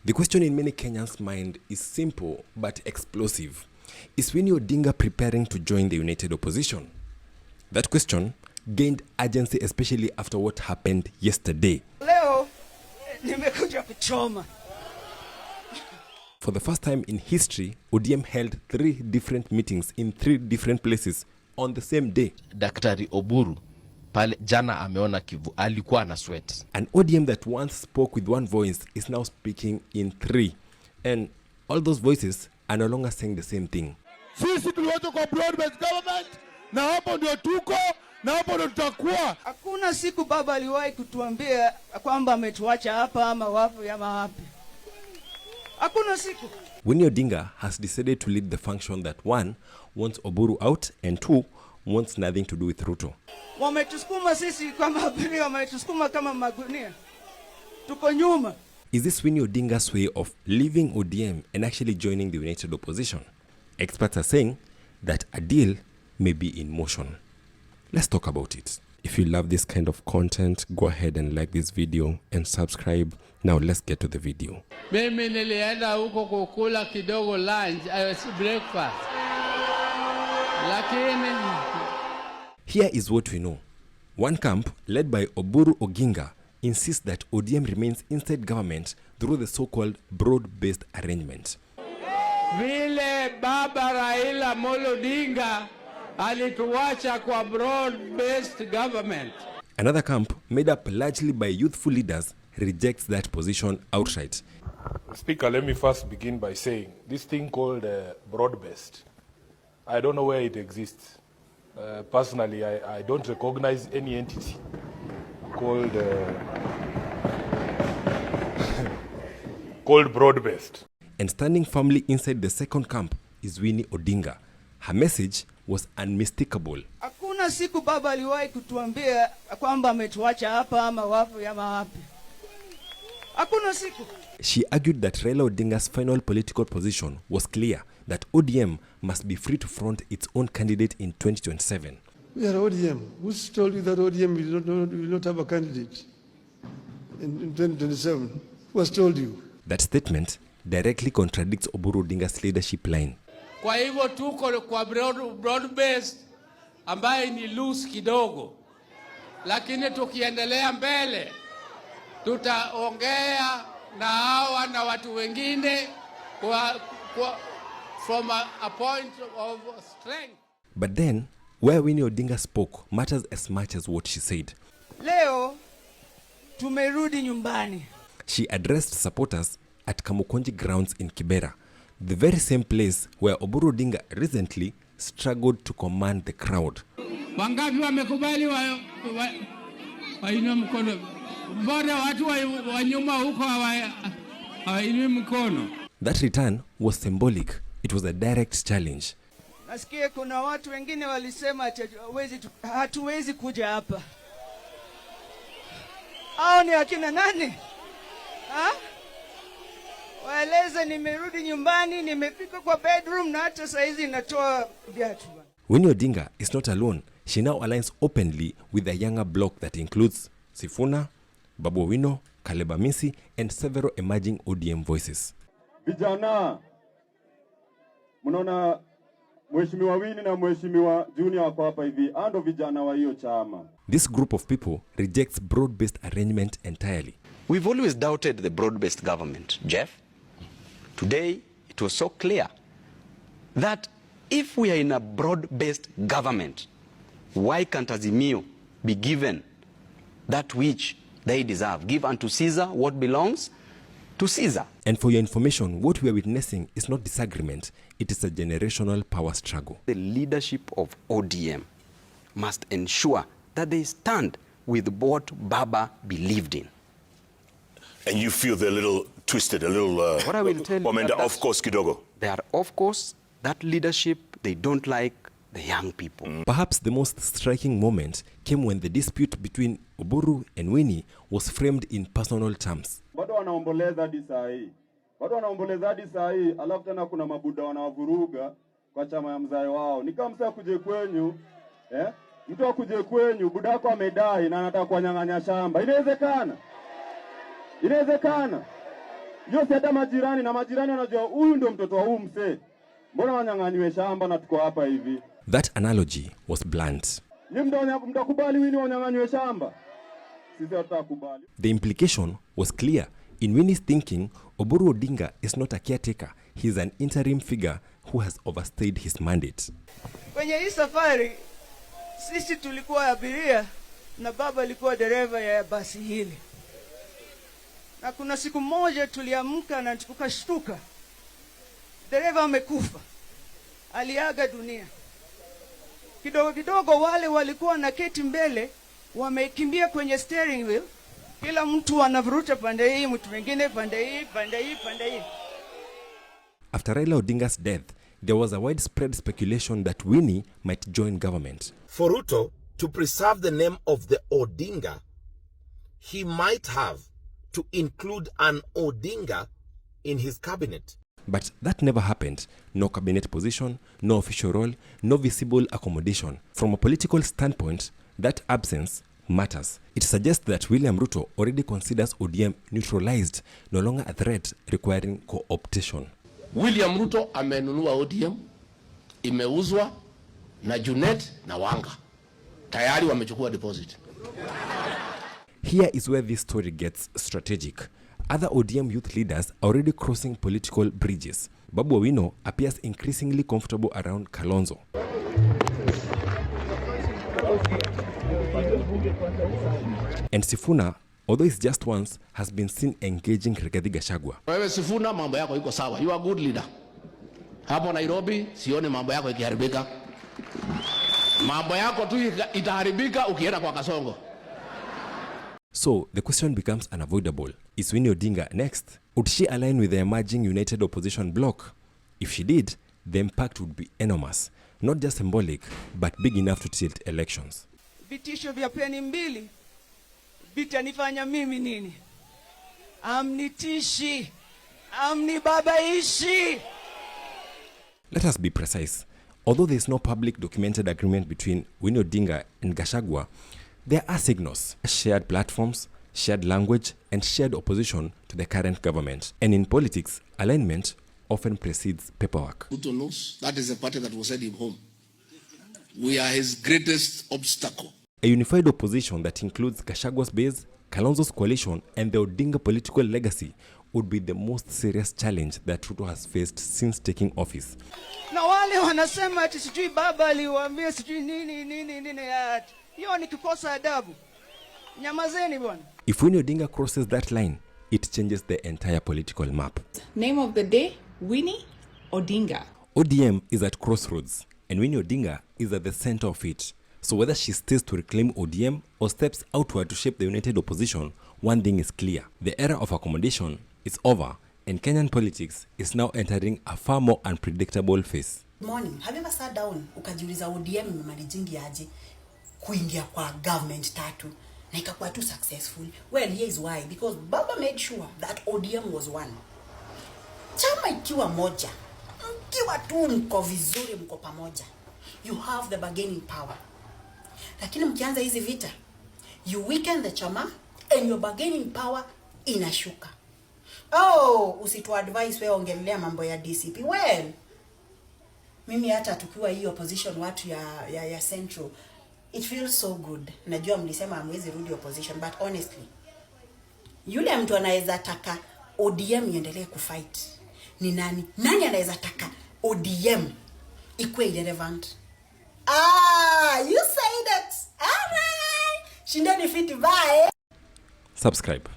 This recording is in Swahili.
The question in many Kenyans' mind is simple but explosive. Is Winnie Odinga preparing to join the united opposition? That question gained urgency especially after what happened yesterday. Leo, nimekuja kuchoma. For the first time in history, ODM held 3 different meetings in 3 different places on the same day. Daktari Oburu pale jana ameona kivu, alikuwa na sweat. An ODM that once spoke with one voice is now speaking in 3. And all those voices are no longer saying the same thing. Sisi tuliweza kwa broad-based government, na hapo ndio tuko, na hapo ndio tutakuwa. Hakuna siku baba aliwahi kutuambia kwamba ametuacha hapa ama wapi ama wapi. Hakuna siku. Winnie Odinga has decided to lead the function that 1 wants Oburu out and 2 wants nothing to do with Ruto. Wametusukuma sisi kama abiria, wametusukuma kama magunia. Tuko nyuma. Is this Winnie Odinga's way of leaving ODM and actually joining the united opposition? Experts are saying that a deal may be in motion. Let's talk about it. If you love this kind of content, go ahead and like this video and subscribe. Now let's get to the video. Mimi nilienda huko kukula kidogo lunch, breakfast. Lakini here is what we know. One camp led by Oburu Oginga insists that ODM remains inside government through the so-called broad-based arrangement. vile baba Raila Odinga alituacha kwa broad-based government. Another camp, made up largely by youthful leaders, rejects that position outright. Speaker, let me first begin by saying this thing called broad-based, I don't know where it exists. Personally, I don't recognize any entity called called broad-based. And standing firmly inside the second camp is Winnie Odinga. Her message was unmistakable. Hakuna siku baba aliwahi kutuambia kwamba ametuacha hapa ama wapi ama wapi. Hakuna siku. She argued that Raila Odinga's final political position was clear, that ODM must be free to front its own candidate in 2027. We are ODM. Who's told you that ODM will not have a candidate in 2027? Who has told you? That statement directly contradicts Oburu Odinga's leadership line. Kwa hivyo tuko kwa broad-based ambaye ni loose kidogo. Lakini tukiendelea mbele tutaongea na hawa na watu wengine from a point of strength. But then, where Winnie Odinga spoke matters as much as what she said. Leo tumerudi nyumbani. She addressed supporters at Kamukonji grounds in Kibera, the very same place where Oburu Odinga recently struggled to command the crowd. Wangapi wamekubali wainue mkono? Mbona watu wa nyuma huko hawainui mkono? That return was symbolic. It was a direct challenge. Nasikia kuna watu wengine walisema hatuwezi kuja hapa. Hao ni akina nani? Ha? Waeleze nimerudi nyumbani, nimepika kwa bedroom na hata saizi natoa viatu. Winnie Odinga is not alone. She now aligns openly with a younger bloc that includes Sifuna, Babu Owino, Caleb Amisi, and several emerging ODM voices. Vijana, mnaona Mheshimiwa Winnie na Mheshimiwa Junior wako hapa hivi, ando vijana wa hiyo chama. This group of people rejects broad-based arrangement entirely. We've always doubted the broad-based government, Jeff. Today, it was so clear that if we are in a broad-based government, why can't Azimio be given that which they deserve? Give unto Caesar what belongs to Caesar. And for your information, what we are witnessing is not disagreement, it is a generational power struggle. The leadership of ODM must ensure that they stand with what Baba believed in. And you feel they're a little twisted, a little what I will tell you off course kidogo. They are off course. That leadership, they don't like the young people. Perhaps the most striking moment came when the dispute between Oburu and Winnie was framed in personal terms. Bado wanaomboleza hadi saa hii. Bado wanaomboleza hadi saa hii, alafu tena kuna mabuda wanawavuruga kwa chama ya mzai wao. Ni kama msa kuje kwenyu, mtu akuje kwenyu, buda wako amedai na anataka kunyang'anya shamba. Inawezekana? Inawezekana? Hiyo si hata majirani, na majirani wanajua huyu ndio mtoto wa huyu mzee. Mbona wanyang'anywe shamba na tuko hapa hivi? That analogy was blunt. Mtakubali Winnie wanyang'anywe shamba? Sisi hatutakubali. The implication was clear. In Winnie's thinking, Oburu Odinga is not a caretaker. He is an interim figure who has overstayed his mandate. Kwenye hii safari, sisi tulikuwa abiria na baba alikuwa dereva ya basi hili. Na kuna siku moja tuliamka na tukashtuka. Dereva amekufa. Aliaga dunia. Kidogo kidogo wale walikuwa na keti mbele wamekimbia kwenye steering wheel. Kila mtu anavuruta pande hii, mtu mwingine pande hii, pande hii, pande hii. After Raila Odinga's death, there was a widespread speculation that Winnie might join government. For Ruto to preserve the name of the Odinga, he might have to include an Odinga in his cabinet. But that never happened. No cabinet position, no official role, no visible accommodation. From a political standpoint, that absence matters. It suggests that William Ruto already considers ODM neutralized, no longer a threat requiring co-optation. William Ruto amenunua ODM, imeuzwa na Junet na Wanga. Tayari wamechukua deposit. Here is where this story gets strategic. Other ODM youth leaders are already crossing political bridges. Babu Owino appears increasingly comfortable around Kalonzo. And Sifuna, although it's just once, has been seen engaging Rigathi Gachagua. Wewe Sifuna, mambo yako iko sawa. You are a good leader. Hapo Nairobi, sione mambo yako ikiharibika. Mambo yako tu itaharibika ukienda kwa Kasongo. So the question becomes unavoidable. Is Winnie Odinga next? Would she align with the emerging united opposition bloc? If she did, the impact would be enormous. Not just symbolic, but big enough to tilt elections. Vitisho vya peni mbili vitanifanya mimi nini? Amnitishi, amnibabaishi. Let us be precise. Although there is no public documented agreement between Winnie Odinga and Gachagua, there are signals, shared platforms, shared language, and shared opposition to the current government. And in politics, alignment often precedes paperwork. Ruto knows that is the party that will send him home. We are his greatest obstacle. A unified opposition that includes Gachagua's base, Kalonzo's coalition, and the Odinga political legacy would be the most serious challenge that Ruto has faced since taking office. Na wale wanasema ati sijui baba aliwaambia sijui nini ati. Hiyo ni kukosa adabu. Nyamazeni bwana. If Winnie Odinga crosses that line, it changes the entire political map. Name of the day, Winnie Odinga. ODM is at crossroads, and Winnie Odinga is at the center of it. So whether she stays to reclaim ODM or steps outward to shape the united opposition, one thing is clear. The era of accommodation is over, and Kenyan politics is now entering a far more unpredictable phase. Morning, have you ever sat down ukajiuliza ODM imemalizingi aje kuingia kwa government tatu na ikakuwa too successful? Well, here is why. Because Baba made sure that ODM was one. Chama ikiwa moja, mkiwa tu mko vizuri, mko pamoja, you have the bargaining power. Lakini mkianza hizi vita, you weaken the chama and your bargaining power inashuka. Oh, usitu advise wewe ongelea mambo ya DCP. Well, mimi hata tukiwa hii opposition watu ya Central, it feels so good. Najua mlisema hamwezi rudi opposition, but honestly, yule mtu anaweza taka ODM iendelee kufight ni nani? Nani anaweza taka ODM ikuwe irrelevant? You say that. All right. Shindeni fit bye. Subscribe.